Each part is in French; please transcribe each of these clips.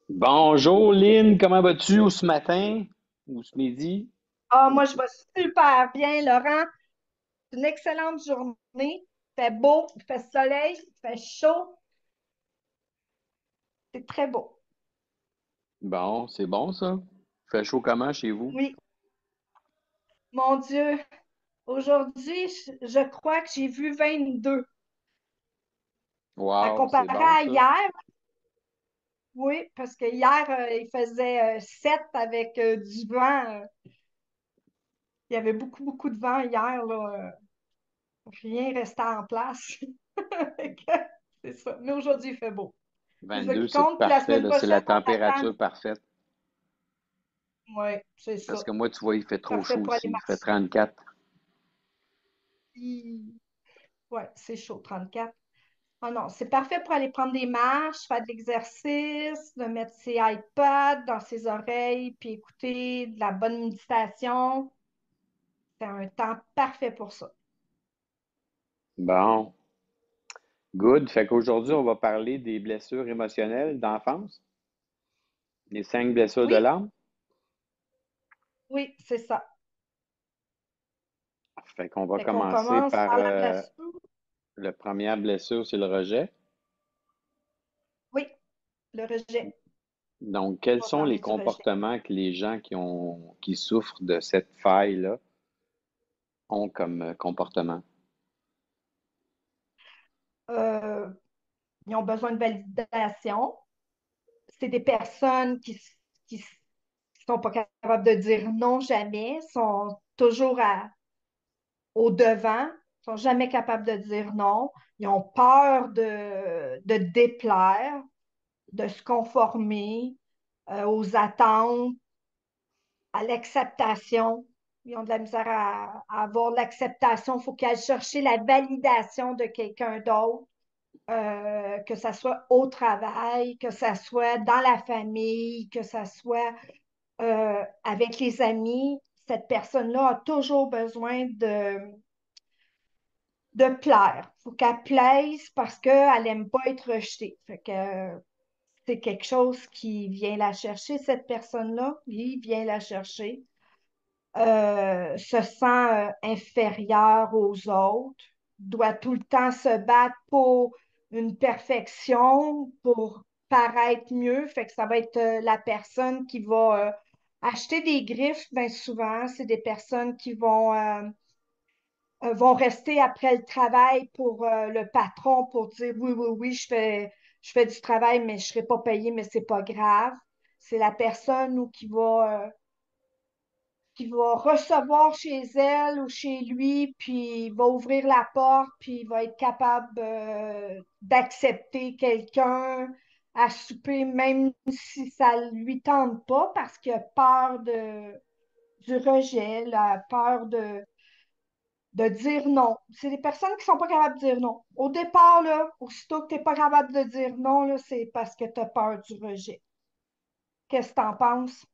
Bonjour Lynn, comment vas-tu ce matin ou ce midi? Ah, moi, je vais super bien, Laurent. C'est une excellente journée. Il fait beau, il fait soleil, il fait chaud. C'est très beau. Bon, c'est bon ça. Fait chaud comment chez vous? Oui, mon Dieu. Aujourd'hui, je crois que j'ai vu 22. À Wow, c'est comparer bon à ça. hier, oui, parce que hier, il faisait 7 avec du vent. Il y avait beaucoup, beaucoup de vent hier, là. Rien restait en place. Fait que c'est ça. Mais aujourd'hui, il fait beau. C'est ça 22, qui c'est compte. Puis la parfait semaine là, c'est prochaine, la on attend. température parfaite. Oui, c'est Parce ça. que moi, tu vois, il fait trop Parfait chaud pour aller ici. Il fait marcher. 34. Ouais, c'est chaud, 34. Ah non, c'est parfait pour aller prendre des marches, faire de l'exercice, de mettre ses iPads dans ses oreilles, puis écouter de la bonne méditation. C'est un temps parfait pour ça. Bon, good. Fait qu'aujourd'hui, on va parler des blessures émotionnelles d'enfance, les 5 blessures de Oui, l'âme. oui, c'est ça. Fait qu'on va Fait qu'on commencer commence par par la blessure. la première blessure, c'est le rejet. Oui, le rejet. Donc, quels On va sont les parler du rejet. comportements que les gens qui souffrent de cette faille-là ont comme comportement? Euh, Ils ont besoin de validation. C'est des personnes qui sont pas capables de dire non jamais, sont toujours au devant, ils sont jamais capables de dire non. Ils ont peur de déplaire, de se conformer aux attentes, à l'acceptation. Ils ont de la misère à avoir l'acceptation. Il faut qu'ils aillent chercher la validation de quelqu'un d'autre, que ça soit au travail, que ça soit dans la famille, que ça soit avec les amis. Cette personne-là a toujours besoin de plaire. Il faut qu'elle plaise parce qu'elle n'aime pas être rejetée. Fait que c'est quelque chose qui vient la chercher, cette personne-là. Il vient la chercher. Se sent inférieure aux autres, doit tout le temps se battre pour une perfection, pour paraître mieux. Fait que ça va être la personne qui va acheter des griffes, bien souvent. C'est des personnes qui vont rester après le travail pour le patron pour dire oui, oui, oui, je fais du travail, mais je ne serai pas payée, mais c'est pas grave. C'est la personne qui va recevoir chez elle ou chez lui, puis il va ouvrir la porte, puis il va être capable d'accepter quelqu'un à souper, même si ça lui tente pas, parce qu'il a peur du rejet, la peur de dire non. C'est des personnes qui sont pas capables de dire non. Au départ, là, aussitôt que tu n'es pas capable de dire non, là, c'est parce que tu as peur du rejet. Qu'est-ce que tu en penses?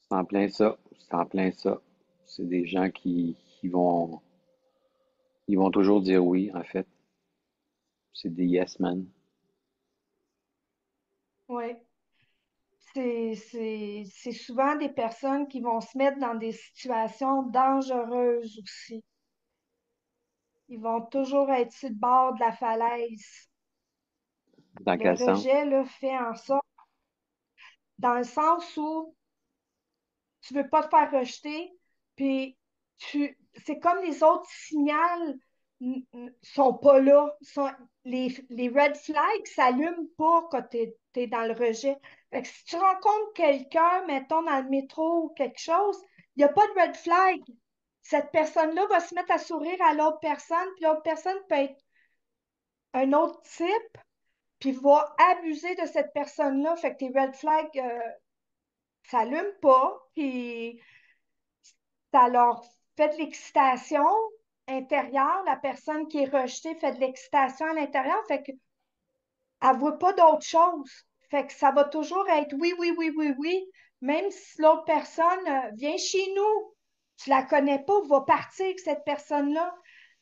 C'est en plein ça. C'est en plein ça. C'est des gens qui ils vont toujours dire oui, en fait. C'est des yes men. Oui. C'est souvent des personnes qui vont se mettre dans des situations dangereuses aussi. Ils vont toujours être sur le bord de la falaise. Dans Le quel sens? rejet, là, fait en sorte, dans le sens où tu veux pas te faire rejeter, puis c'est comme les autres signaux sont pas là. Les red flags s'allument pas quand tu es, dans le rejet. Fait que si tu rencontres quelqu'un, mettons dans le métro ou quelque chose, il n'y a pas de red flag. Cette personne-là va se mettre à sourire à l'autre personne, puis l'autre personne peut être un autre type, puis va abuser de cette personne-là. Fait que tes red flags s'allument pas, puis ça leur fait de l'excitation intérieure. La personne qui est rejetée fait de l'excitation à l'intérieur. Fait qu'elle ne voit pas d'autre chose. Fait que ça va toujours être oui, oui, oui, oui, oui. Même si l'autre personne vient chez nous, tu la connais pas, va partir avec cette personne-là.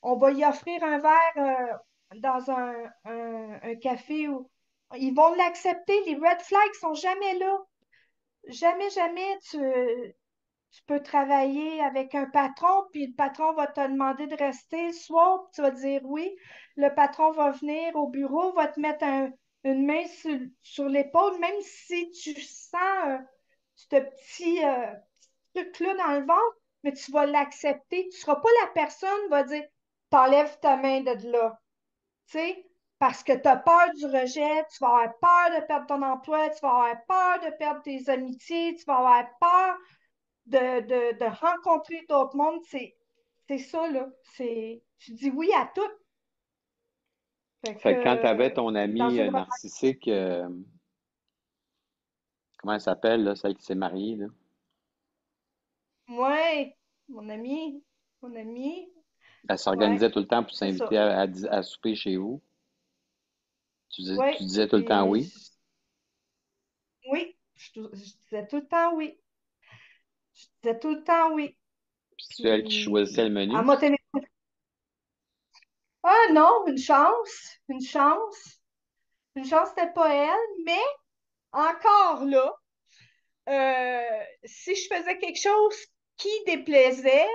On va y offrir un verre dans un café ou ils vont l'accepter. Les red flags sont jamais là. Jamais, jamais tu peux travailler avec un patron, puis le patron va te demander de rester le soir, puis tu vas dire oui. Le patron va venir au bureau, va te mettre une main sur l'épaule, même si tu sens ce petit truc-là dans le ventre, mais tu vas l'accepter. Tu ne seras pas la personne qui va dire t'enlèves ta main de là. Tu sais, parce que tu as peur du rejet, tu vas avoir peur de perdre ton emploi, tu vas avoir peur de perdre tes amitiés, tu vas avoir peur de rencontrer d'autres mondes. C'est ça, là. Tu dis oui à tout. Fait que Fait que quand tu avais ton dans ami une relation, narcissique, comment elle s'appelle, là, celle qui s'est mariée, là? ouais, mon ami, Elle ouais, s'organisait tout le temps pour c'est s'inviter ça. à souper chez vous. Tu Ouais, disais tout le temps puis oui. oui, je disais tout le temps oui. Je disais tout le temps oui. Puis c'est elle qui choisissait le Puis, à menu. m'a télé... Ah non, une chance, c'était pas elle, mais encore là, si je faisais quelque chose qui déplaisait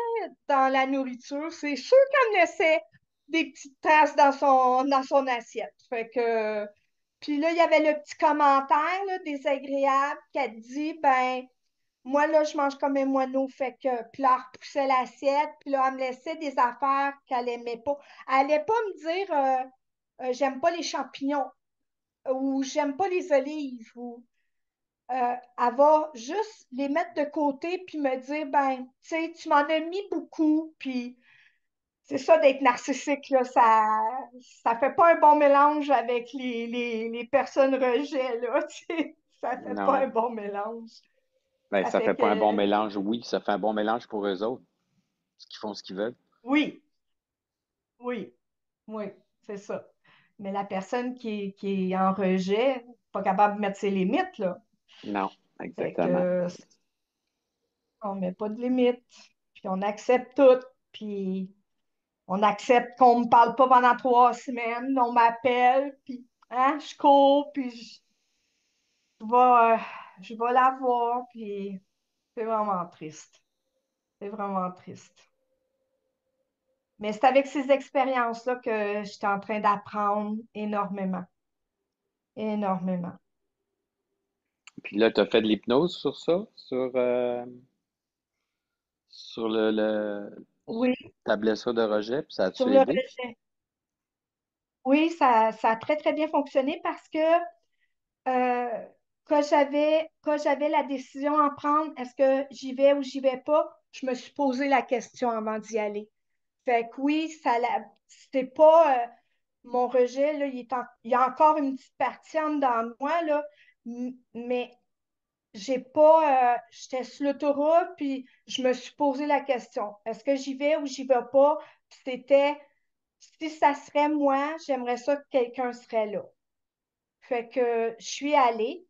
dans la nourriture, c'est sûr qu'elle me laissait des petites traces dans son assiette. Fait que, puis là, il y avait le petit commentaire là, désagréable qu'elle dit, ben, moi, là, je mange comme un moineau. Fait que, puis là, elle repoussait l'assiette, puis là, elle me laissait des affaires qu'elle aimait pas. Elle allait pas me dire, j'aime pas les champignons, ou j'aime pas les olives, ou elle va juste les mettre de côté puis me dire, ben, tu sais, tu m'en as mis beaucoup, puis c'est ça d'être narcissique, là, ça fait pas un bon mélange avec les personnes rejet, là, tu sais, ça fait pas un Non. bon mélange. Ben, Ça ça fait fait pas un bon que, mélange. Oui, ça fait un bon mélange pour eux autres, parce qu'ils font ce qu'ils veulent. oui, oui, oui, c'est ça. Mais la personne qui est en rejet, pas capable de mettre ses limites, là. Non, Fait exactement. que, on met pas de limites, puis on accepte tout, puis on accepte qu'on ne me parle pas pendant 3 semaines, on m'appelle, puis hein, je cours, puis je vais, euh, je vais la voir, puis c'est vraiment triste. C'est vraiment triste. Mais c'est avec ces expériences-là que j'étais en train d'apprendre énormément, énormément. Puis là, tu as fait de l'hypnose sur ça, sur Oui, ta blessure de rejet, puis ça sur a-tu le aidé? rejet. Oui, ça a très, très bien fonctionné parce que euh, quand j'avais la décision à prendre, est-ce que j'y vais ou j'y vais pas, je me suis posé la question avant d'y aller. Fait que oui, c'est pas mon rejet, là, il y a encore une petite partie en dedans de moi, là, mais j'ai pas, j'étais sur l'autoroute, puis je me suis posé la question, est-ce que j'y vais ou j'y vais pas? Puis c'était, si ça serait moi, j'aimerais ça que quelqu'un serait là. Fait que je suis allée.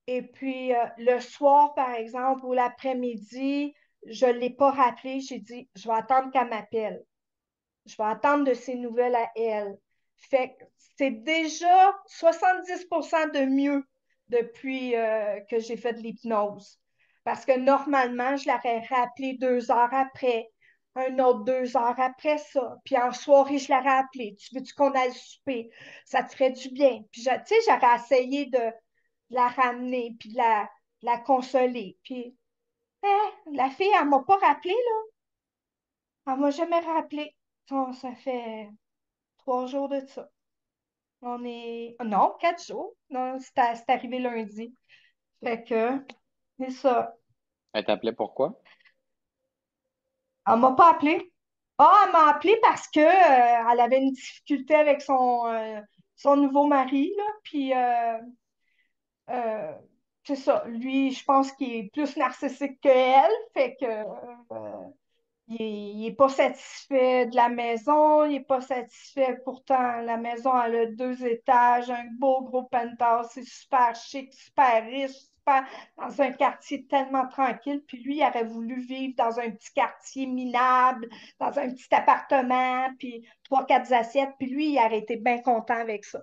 Et puis, le soir, par exemple, ou l'après-midi, je ne l'ai pas rappelé. J'ai dit, je vais attendre qu'elle m'appelle. Je vais attendre de ses nouvelles à elle. Fait que c'est déjà 70% de mieux depuis que j'ai fait de l'hypnose. Parce que normalement, je l'aurais rappelé 2 heures après, un autre 2 heures après ça. Puis en soirée, je l'aurais appelé. Tu veux-tu qu'on aille souper? Ça te ferait du bien. Puis, tu sais, j'aurais essayé de la ramener, puis de la consoler. Puis, la fille, elle m'a pas rappelé, là. Elle m'a jamais rappelé. Ça fait 3 jours de ça. On est... Non, 4 jours. Non, c'est arrivé lundi. Fait que, c'est ça. Elle t'appelait pourquoi? Elle m'a pas appelé. Ah, elle m'a appelé parce que, elle avait une difficulté avec son nouveau mari, là. Puis, euh, c'est ça. Lui, je pense qu'il est plus narcissique que elle. Fait que, il est pas satisfait de la maison, il est pas satisfait. Pourtant, la maison, elle a 2 étages, un beau gros penthouse, c'est super chic, super riche, super dans un quartier tellement tranquille. Puis lui, il aurait voulu vivre dans un petit quartier minable, dans un petit appartement, puis trois, quatre assiettes. Puis lui, il aurait été bien content avec ça.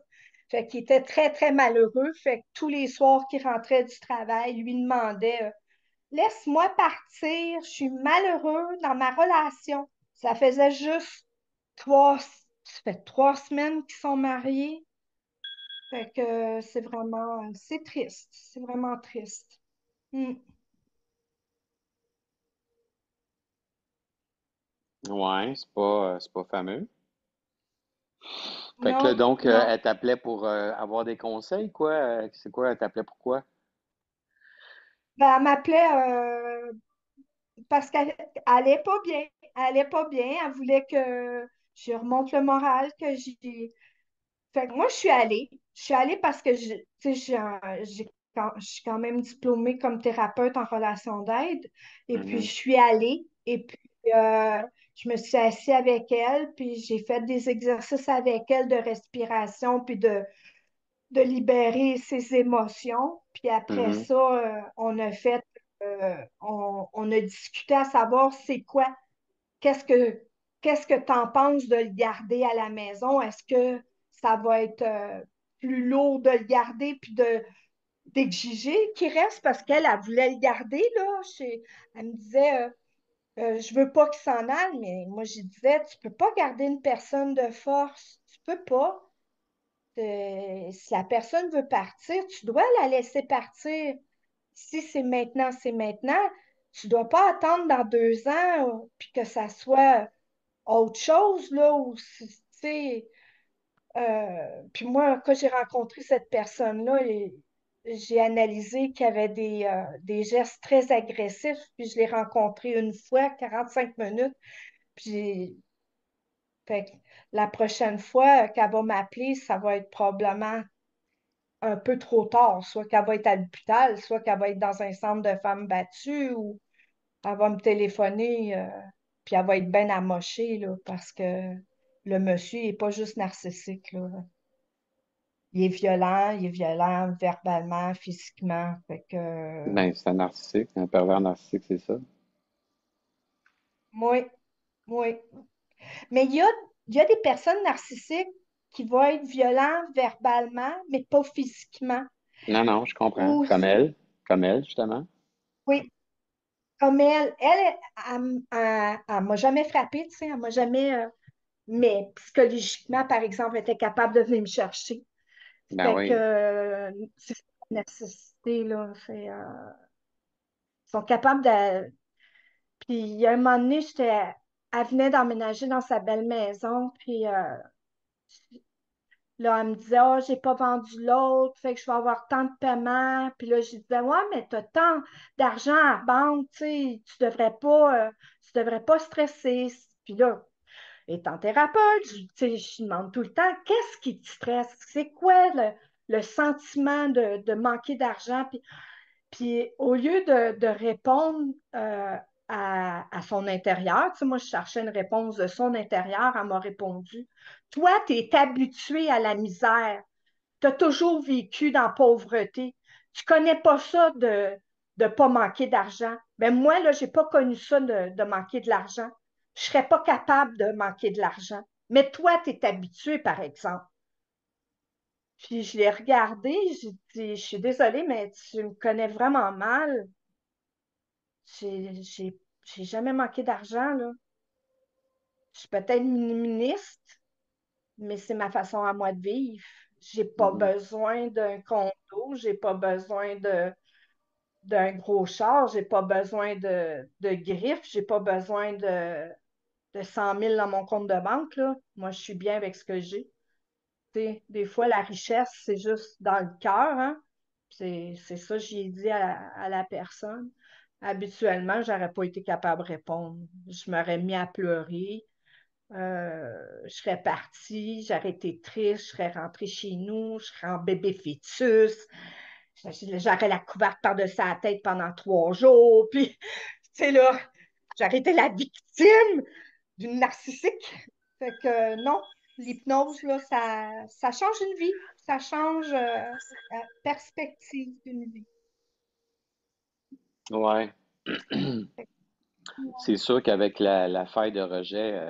Fait qu'il était très, très malheureux. Fait que tous les soirs qu'il rentrait du travail, il lui demandait laisse-moi partir, je suis malheureux dans ma relation. Ça faisait juste trois, ça fait 3 semaines qu'ils sont mariés. Fait que c'est triste. C'est vraiment triste. Hmm. Ouais, c'est pas fameux. Fait que là, Non, donc, non. elle t'appelait pour avoir des conseils, quoi? C'est quoi, elle t'appelait pourquoi? Ben, elle m'appelait parce qu'elle elle allait pas bien. Elle allait pas bien. Elle voulait que je remonte le moral, que j'ai. Fait que moi, je suis allée. Je suis allée parce que tu sais, je suis quand même diplômée comme thérapeute en relation d'aide. Et puis, je Mhm, suis allée. Et puis, je me suis assise avec elle. Puis, j'ai fait des exercices avec elle de respiration, puis de libérer ses émotions. Puis après mhm, ça, on a discuté à savoir c'est quoi, qu'est-ce que qu'est-ce que tu en penses de le garder à la maison? Est-ce que ça va être plus lourd de le garder puis d'exiger qu'il reste parce elle voulait le garder, là. Elle me disait, je veux pas qu'il s'en aille, mais moi, je disais, tu peux pas garder une personne de force. Tu peux pas. Si la personne veut partir, tu dois la laisser partir. Si c'est maintenant, c'est maintenant. Tu dois pas attendre dans 2 ans puis que ça soit autre chose, là, tu sais, puis moi, quand j'ai rencontré cette personne-là, j'ai analysé qu'il y avait des gestes très agressifs, puis je l'ai rencontré une fois, 45 minutes, puis fait que la prochaine fois qu'elle va m'appeler, ça va être probablement un peu trop tard, soit qu'elle va être à l'hôpital, soit qu'elle va être dans un centre de femmes battues, ou elle va me téléphoner, puis elle va être bien amochée, là, parce que le monsieur n'est pas juste narcissique, là. Il est violent verbalement, physiquement. Fait que, ben, c'est un narcissique, un pervers narcissique, c'est ça. oui, oui. Mais il y a des personnes narcissiques qui vont être violentes verbalement, mais pas physiquement. Non, non, je comprends. Ou, Comme elle, justement. oui, comme elle m'a jamais frappée, tu sais, elle m'a jamais, mais psychologiquement, par exemple, elle était capable de venir me chercher. Ben Fait que, oui. c'est ça, la nécessité, là, ils sont capables de. Puis, il y a un moment donné, elle venait d'emménager dans sa belle maison, puis là, elle me disait, oh, j'ai pas vendu l'autre, fait que je vais avoir tant de paiements. Puis là, je disais, ouais, mais tu as tant d'argent à la banque, tu sais, tu devrais pas stresser. Puis là, étant thérapeute, tu sais, je demande tout le temps, qu'est-ce qui te stresse? C'est quoi le sentiment de manquer d'argent? Puis au lieu de répondre à son intérieur, tu sais, moi, je cherchais une réponse de son intérieur, elle m'a répondu, toi, tu es habitué à la misère, tu as toujours vécu dans la pauvreté, tu connais pas ça de ne pas manquer d'argent. Mais moi, là, j'ai pas connu ça de manquer de l'argent. Je serais pas capable de manquer de l'argent. Mais toi, tu es habitué, par exemple. Puis je l'ai regardé, j'ai dit, je suis désolée, mais tu me connais vraiment mal. J'ai jamais manqué d'argent, là. Je suis peut-être ministre, mais c'est ma façon à moi de vivre. J'ai pas Mhm. besoin d'un condo, j'ai pas besoin d'un gros char, j'ai pas besoin de griffes, j'ai pas besoin de 100 000 dans mon compte de banque, là. Moi, je suis bien avec ce que j'ai. Tu sais, des fois, la richesse, c'est juste dans le cœur, hein. C'est ça que j'ai dit à la personne. Habituellement, j'aurais pas été capable de répondre. Je m'aurais mis à pleurer. Je serais partie, j'aurais été triste, je serais rentrée chez nous, je serais en bébé fœtus. J'aurais la couverte par-dessus la tête pendant 3 jours. Puis, tu sais, là, j'aurais été la victime d'une narcissique. Fait que non, l'hypnose, là, ça change une vie. Ça change la perspective d'une vie. Ouais. Fait que, ouais. C'est sûr qu'avec la faille de rejet,